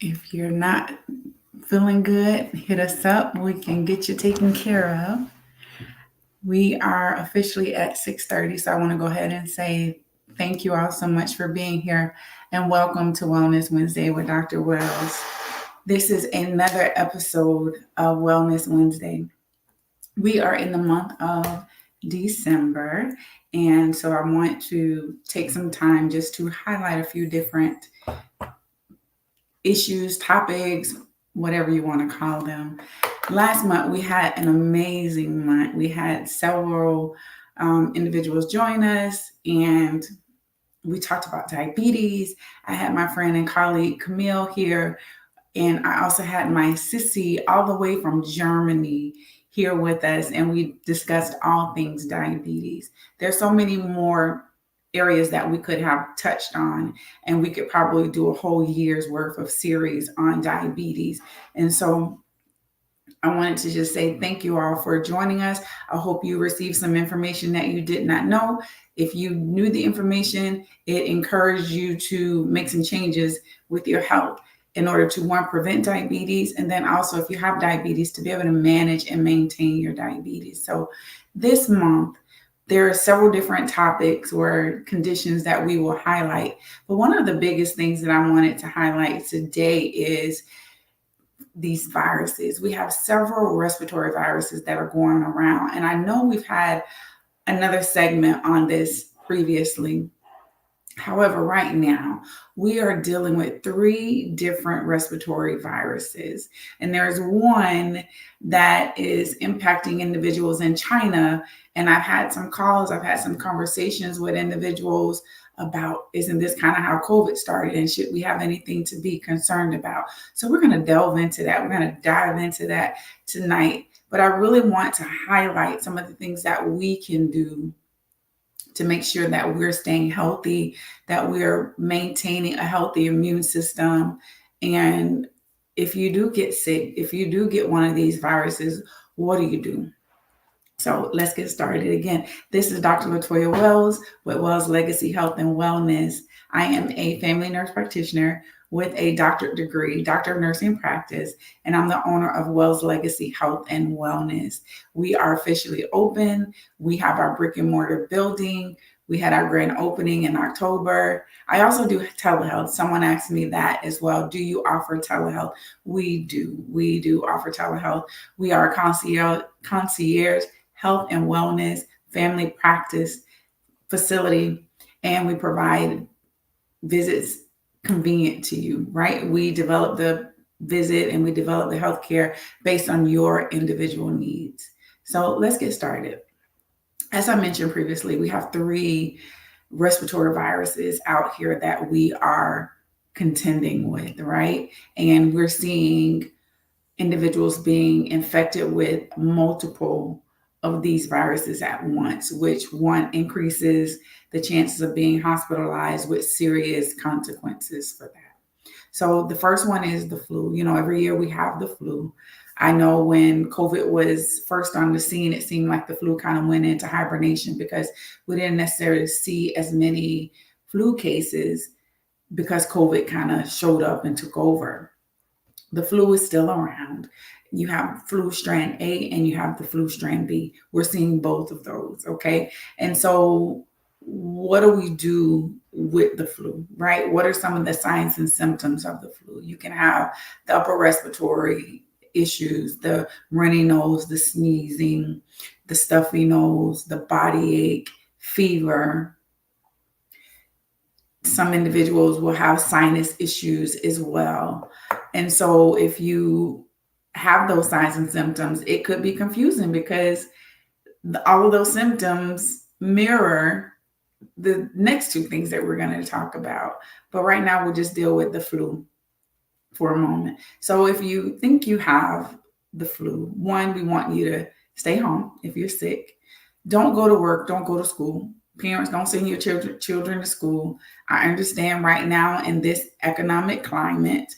If you're not feeling good, hit us up. We can get you taken care of. We are officially at 6:30, so I want to go ahead and say thank you all so much for being here and welcome to Wellness Wednesday with Dr. Wells. This is another episode of Wellness Wednesday. We are in the month of December, and so I want to take some time just to highlight a few different issues, topics, whatever you want to call them. Last month, we had an amazing month. We had several individuals join us, and we talked about diabetes. I had my friend and colleague Camille here, and I also had my sissy all the way from Germany here with us, and we discussed all things diabetes. There's so many more areas that we could have touched on, and we could probably do a whole year's worth of series on diabetes. And so I wanted to just say thank you all for joining us. I hope you received some information that you did not know. If you knew the information, it encouraged you to make some changes with your health in order to, one, prevent diabetes, and then also, if you have diabetes, to be able to manage and maintain your diabetes. So this month, there are several different topics or conditions that we will highlight. But one of the biggest things that I wanted to highlight today is these viruses. We have several respiratory viruses that are going around. And I know we've had another segment on this previously. However, right now, we are dealing with three different respiratory viruses. And there's one that is impacting individuals in China. And I've had some calls, I've had some conversations with individuals about, isn't this kind of how COVID started? And should we have anything to be concerned about? So we're going to delve into that. We're going to dive into that tonight. But I really want to highlight some of the things that we can do to make sure that we're staying healthy, that we're maintaining a healthy immune system. And if you do get sick, if you do get one of these viruses, what do you do? So let's get started again. This is Dr. Latoya Wells with Wells Legacy Health and Wellness. I am a family nurse practitioner with a doctorate degree, Doctor of Nursing Practice, and I'm the owner of Wells Legacy Health and Wellness. We are officially open. We have our brick and mortar building. We had our grand opening in October. I also do telehealth. Someone asked me that as well. Do you offer telehealth? We do. We do offer telehealth. We are a concierge health and wellness family practice facility, and we provide visits convenient to you, right? We develop the visit and we develop the healthcare based on your individual needs. So let's get started. As I mentioned previously, we have three respiratory viruses out here that we are contending with, right? And we're seeing individuals being infected with multiple of these viruses at once, which one increases the chances of being hospitalized with serious consequences for that. So the first one is the flu. You know, every year we have the flu. I know when COVID was first on the scene, it seemed like the flu kind of went into hibernation because we didn't necessarily see as many flu cases because COVID kind of showed up and took over. The flu is still around. You have flu strand A and you have the flu strand B. We're seeing both of those, okay? And so, what do we do with the flu, right? What are some of the signs and symptoms of the flu? You can have the upper respiratory issues, the runny nose, the sneezing, the stuffy nose, the body ache, fever. Some individuals will have sinus issues as well. And so, if you have those signs and symptoms, it could be confusing because all of those symptoms mirror the next two things that we're going to talk about. But right now, we'll just deal with the flu for a moment. So, if you think you have the flu, one, we want you to stay home if you're sick. Don't go to work, don't go to school. Parents, don't send your children to school. I understand right now in this economic climate,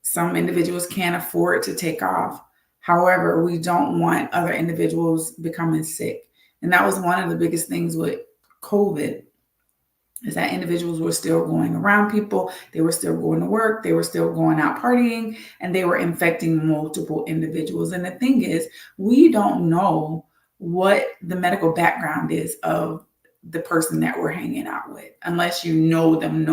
some individuals can't afford to take off. However, we don't want other individuals becoming sick. And that was one of the biggest things with COVID. is that individuals were still going around people, they were still going to work, they were still going out partying, and they were infecting multiple individuals. And the thing is, we don't know what the medical background is of the person that we're hanging out with unless you know them,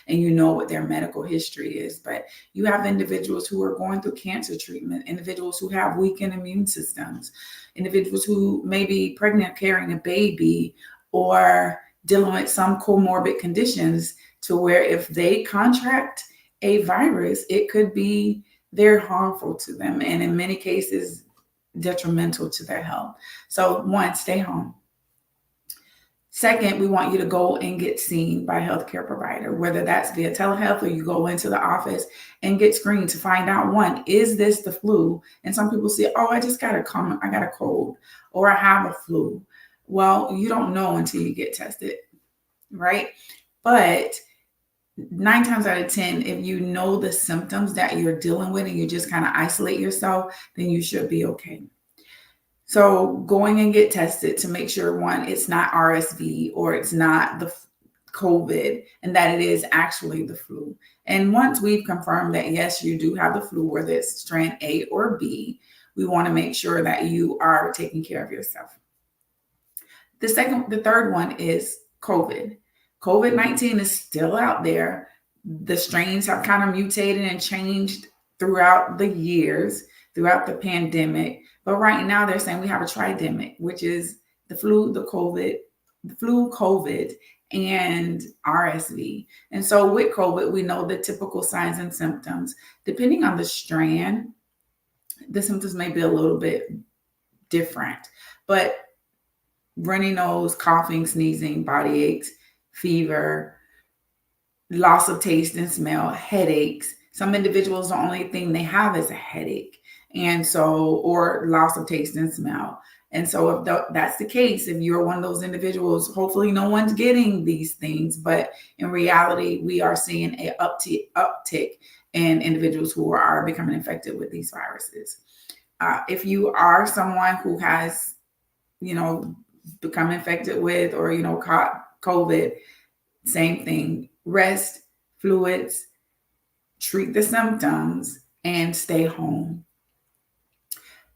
and you know what their medical history is. But you have individuals who are going through cancer treatment, individuals who have weakened immune systems, individuals who may be pregnant carrying a baby, or dealing with some comorbid conditions, to where if they contract a virus, it could be very harmful to them, and in many cases detrimental to their health. So one, stay home. Second, we want you to go and get seen by a healthcare provider, whether that's via telehealth or you go into the office and get screened to find out, one, is this the flu? And some people say, oh, I just got a cold, or I have a flu. Well, you don't know until you get tested, right? But 9 times out of 10, if you know the symptoms that you're dealing with and you just kind of isolate yourself, then you should be okay. So going and get tested to make sure, one, it's not RSV or it's not the COVID, and that it is actually the flu. And once we've confirmed that, yes, you do have the flu, whether it's strand A or B, we want to make sure that you are taking care of yourself. The third one is COVID. COVID-19 is still out there. The strains have kind of mutated and changed throughout the years, throughout the pandemic. But right now they're saying we have a tridemic, which is the flu, COVID, and RSV. And so with COVID, we know the typical signs and symptoms. Depending on the strand, the symptoms may be a little bit different, but runny nose, coughing, sneezing, body aches, fever, loss of taste and smell, headaches. Some individuals, the only thing they have is a headache. And so, or loss of taste and smell. And so if that's the case, if you're one of those individuals, hopefully no one's getting these things, but in reality, we are seeing an uptick in individuals who are becoming infected with these viruses. If you are someone who has, become infected with, or, caught COVID, same thing, rest, fluids, treat the symptoms, and stay home.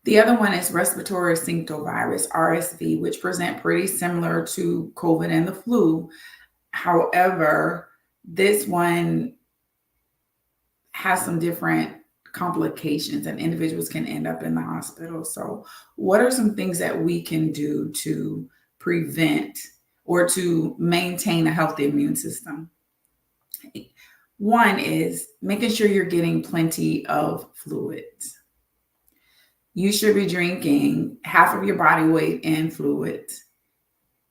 The other one is respiratory syncytial virus, RSV, which present pretty similar to COVID and the flu. However, this one has some different complications and individuals can end up in the hospital. So what are some things that we can do to prevent or to maintain a healthy immune system? One is making sure you're getting plenty of fluids. You should be drinking half of your body weight in fluids,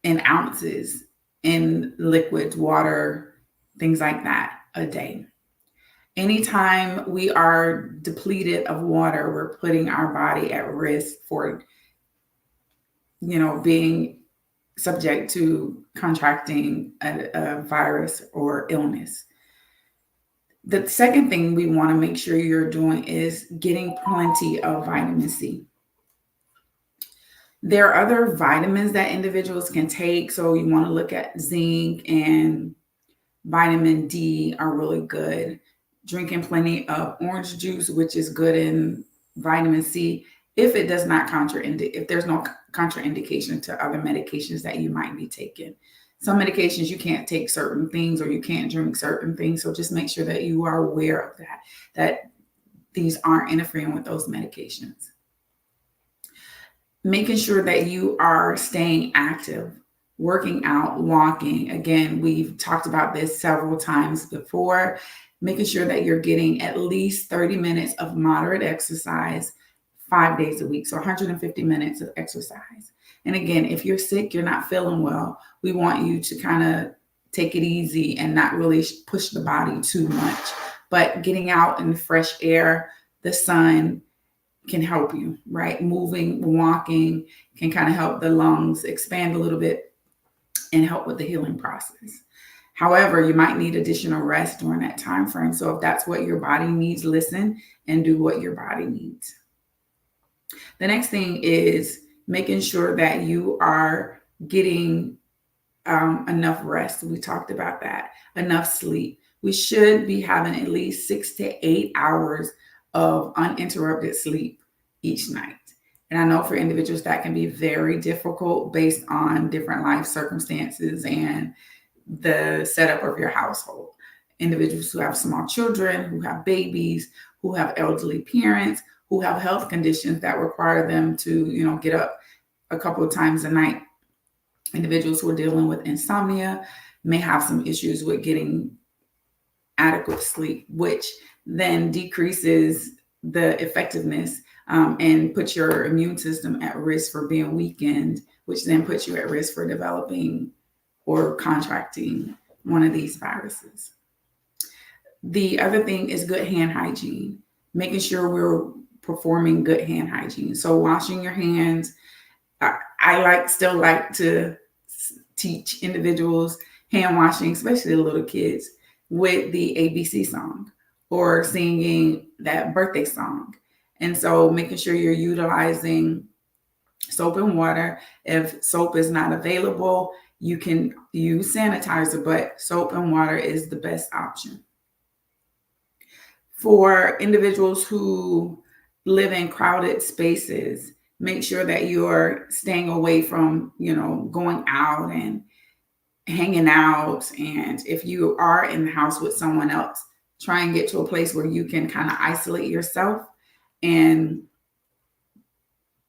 in ounces, in liquids, water, things like that a day. Anytime we are depleted of water, we're putting our body at risk for, being subject to contracting a virus or illness. The second thing we want to make sure you're doing is getting plenty of vitamin C. There are other vitamins that individuals can take. So you want to look at zinc and vitamin D are really good. Drinking plenty of orange juice, which is good in vitamin C, if it does not if there's no contraindication to other medications that you might be taking. Some medications you can't take certain things or you can't drink certain things. So just make sure that you are aware of that these aren't interfering with those medications. Making sure that you are staying active, working out, walking. Again, we've talked about this several times before. Making sure that you're getting at least 30 minutes of moderate exercise 5 days a week. So 150 minutes of exercise. And again, if you're sick, you're not feeling well, we want you to kind of take it easy and not really push the body too much. But getting out in the fresh air, the sun can help you, right? Moving, walking can kind of help the lungs expand a little bit and help with the healing process. However, you might need additional rest during that time frame. So if that's what your body needs, listen and do what your body needs. The next thing is making sure that you are getting enough rest. We talked about that. Enough sleep. We should be having at least 6 to 8 hours of uninterrupted sleep each night. And I know for individuals that can be very difficult based on different life circumstances and the setup of your household. Individuals who have small children, who have babies, who have elderly parents, who have health conditions that require them to, get up a couple of times a night. Individuals who are dealing with insomnia may have some issues with getting adequate sleep, which then decreases the effectiveness and puts your immune system at risk for being weakened, which then puts you at risk for developing or contracting one of these viruses. The other thing is good hand hygiene, making sure we're performing good hand hygiene. So washing your hands. I still like to teach individuals hand washing, especially the little kids, with the ABC song or singing that birthday song. And so making sure you're utilizing soap and water. If soap is not available, you can use sanitizer, but soap and water is the best option. For individuals who live in crowded spaces, make sure that you're staying away from, going out and hanging out. And if you are in the house with someone else, try and get to a place where you can kind of isolate yourself and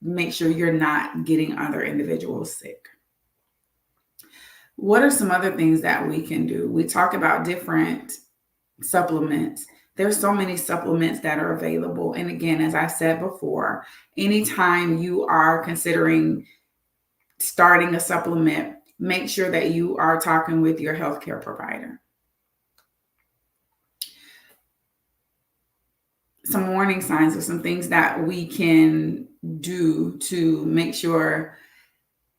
make sure you're not getting other individuals sick. What are some other things that we can do? We talk about different supplements. There's so many supplements that are available. And again, as I said before, anytime you are considering starting a supplement, make sure that you are talking with your healthcare provider. Some warning signs or some things that we can do to make sure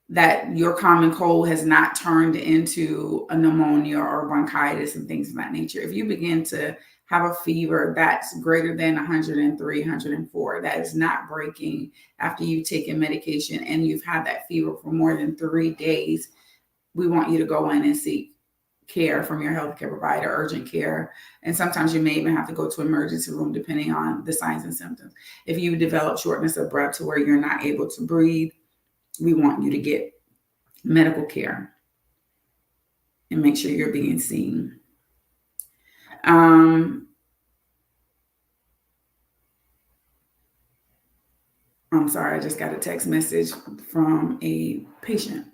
that your common cold has not turned into a pneumonia or bronchitis and things of that nature. If you begin to have a fever that's greater than 103, 104, that is not breaking after you've taken medication and you've had that fever for more than 3 days, we want you to go in and seek care from your healthcare provider, urgent care. And sometimes you may even have to go to emergency room depending on the signs and symptoms. If you develop shortness of breath to where you're not able to breathe, we want you to get medical care and make sure you're being seen. I'm sorry, I just got a text message from a patient.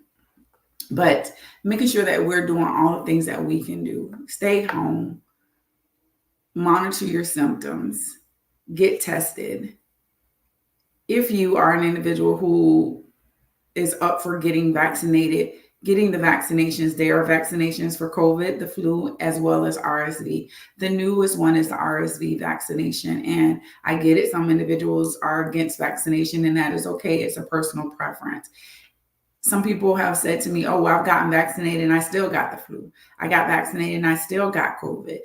But making sure that we're doing all the things that we can do. Stay home, monitor your symptoms, get tested. If you are an individual who is up for getting vaccinated, getting the vaccinations, there are vaccinations for COVID, the flu, as well as RSV. The newest one is the RSV vaccination. And I get it. Some individuals are against vaccination, and that is okay. It's a personal preference. Some people have said to me, oh, well, I've gotten vaccinated and I still got the flu. I got vaccinated and I still got COVID.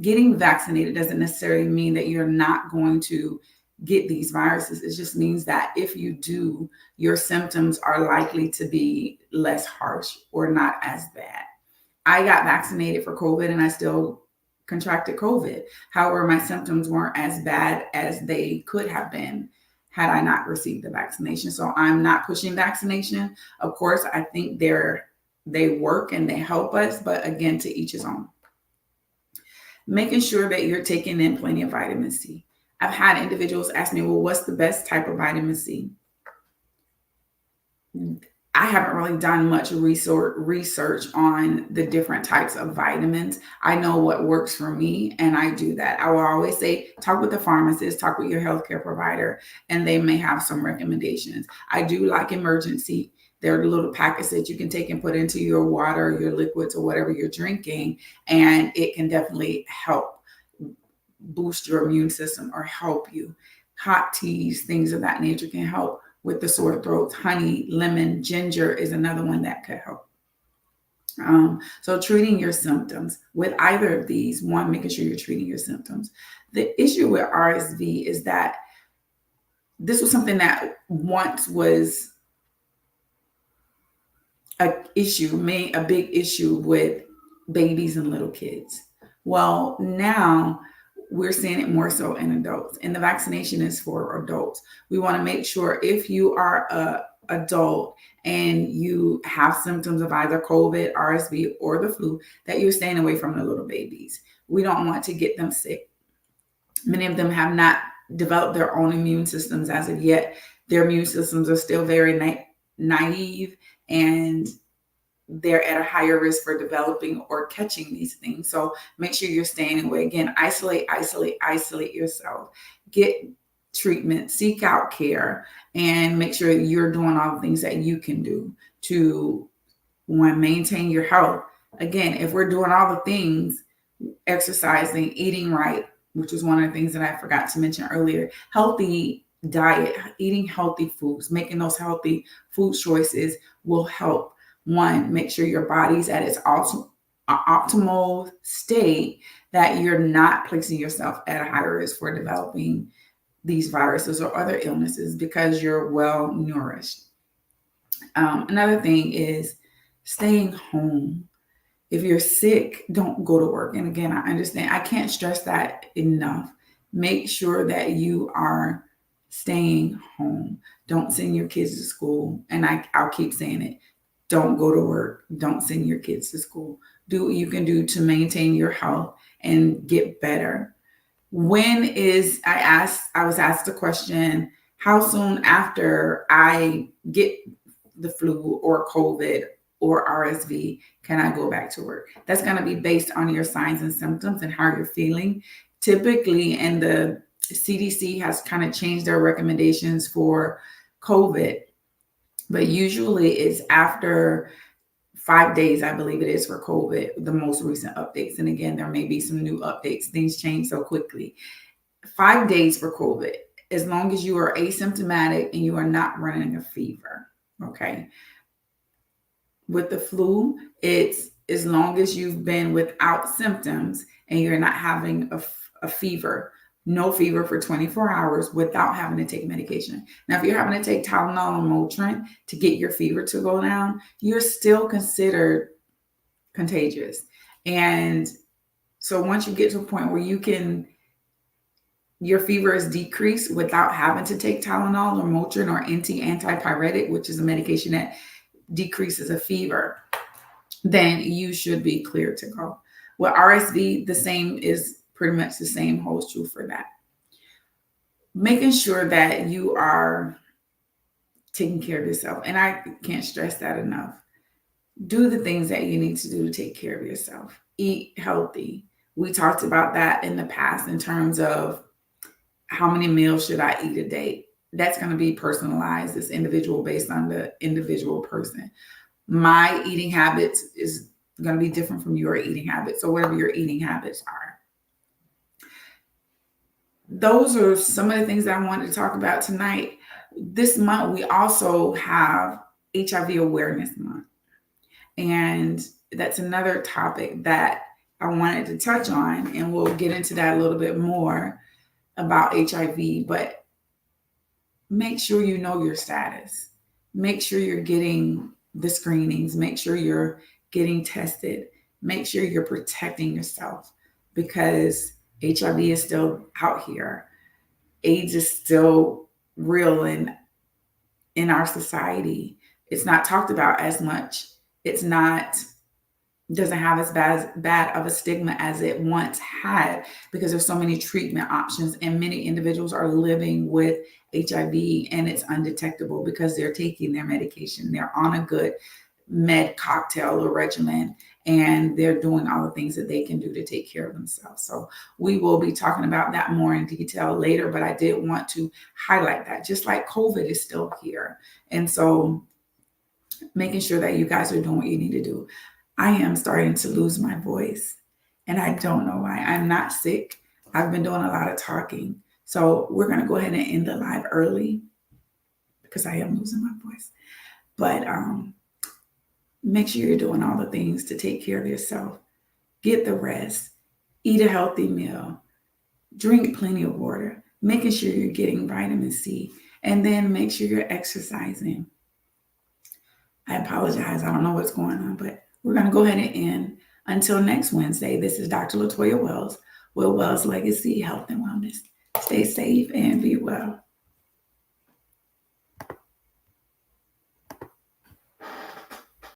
Getting vaccinated doesn't necessarily mean that you're not going to get these viruses. It just means that if you do, your symptoms are likely to be less harsh or not as bad. I got vaccinated for COVID and I still contracted COVID. However, my symptoms weren't as bad as they could have been had I not received the vaccination. So I'm not pushing vaccination. Of course, I think they work and they help us, but again, to each his own. Making sure that you're taking in plenty of vitamin C. I've had individuals ask me, well, what's the best type of vitamin C? I haven't really done much research on the different types of vitamins. I know what works for me, and I do that. I will always say, talk with the pharmacist, talk with your healthcare provider, and they may have some recommendations. I do like Emergen-C. There are little packets that you can take and put into your water, your liquids, or whatever you're drinking, and it can definitely help boost your immune system or help you. Hot teas, things of that nature can help with the sore throats. Honey, lemon, ginger is another one that could help. So treating your symptoms with either of these, one, making sure you're treating your symptoms. The issue with RSV is that this was something that once was a big issue with babies and little kids. Well, now we're seeing it more so in adults, and the vaccination is for adults. We want to make sure if you are a adult and you have symptoms of either COVID, RSV, or the flu, that you're staying away from the little babies. We don't want to get them sick. Many of them have not developed their own immune systems as of yet. Their immune systems are still very naive, and they're at a higher risk for developing or catching these things. So make sure you're staying away. Again, isolate yourself. Get treatment, seek out care, and make sure you're doing all the things that you can do to, one, maintain your health. Again, if we're doing all the things, exercising, eating right, which is one of the things that I forgot to mention earlier, healthy diet, eating healthy foods, making those healthy food choices will help. One, make sure your body's at its optimal state, that you're not placing yourself at a higher risk for developing these viruses or other illnesses because you're well nourished. Another thing is staying home. If you're sick, don't go to work. And again, I understand, I can't stress that enough. Make sure that you are staying home. Don't send your kids to school. And I'll keep saying it. Don't go to work. Don't send your kids to school. Do what you can do to maintain your health and get better. I was asked a question, how soon after I get the flu or COVID or RSV can I go back to work? That's going to be based on your signs and symptoms and how you're feeling. Typically, and the CDC has kind of changed their recommendations for COVID, but usually it's after 5 days, I believe it is, for COVID, the most recent updates. And again, there may be some new updates. Things change so quickly. 5 days for COVID, as long as you are asymptomatic and you are not running a fever. Okay. With the flu, it's as long as you've been without symptoms and you're not having a fever, no fever for 24 hours without having to take medication. Now, if you're having to take Tylenol or Motrin to get your fever to go down, you're still considered contagious. And so once you get to a point where your fever is decreased without having to take Tylenol or Motrin or antipyretic, which is a medication that decreases a fever, then you should be clear to go. With RSV, the same is pretty much the same holds true for that. Making sure that you are taking care of yourself. And I can't stress that enough. Do the things that you need to do to take care of yourself. Eat healthy. We talked about that in the past in terms of how many meals should I eat a day. That's going to be personalized. It's individual based on the individual person. My eating habits is going to be different from your eating habits, or whatever your eating habits are. Those are some of the things that I wanted to talk about tonight. This month, we also have HIV Awareness Month. And that's another topic that I wanted to touch on, and we'll get into that a little bit more about HIV. But make sure you know your status. Make sure you're getting the screenings. Make sure you're getting tested. Make sure you're protecting yourself, because HIV is still out here. AIDS is still real in our society. It's not talked about as much. Doesn't have as bad of a stigma as it once had, because there's so many treatment options, and many individuals are living with HIV and it's undetectable because they're taking their medication. They're on a good med cocktail or regimen, and they're doing all the things that they can do to take care of themselves. So we will be talking about that more in detail later, but I did want to highlight that, just like COVID is still here. And so making sure that you guys are doing what you need to do. I am starting to lose my voice, and I don't know why. I'm not sick. I've been doing a lot of talking. So we're going to go ahead and end the live early because I am losing my voice. But make sure you're doing all the things to take care of yourself. Get the rest. Eat a healthy meal. Drink plenty of water. Making sure you're getting vitamin C. And then make sure you're exercising. I apologize. I don't know what's going on, but we're going to go ahead and end. Until next Wednesday, this is Dr. Latoya Wells, Will Wells Legacy Health and Wellness. Stay safe and be well.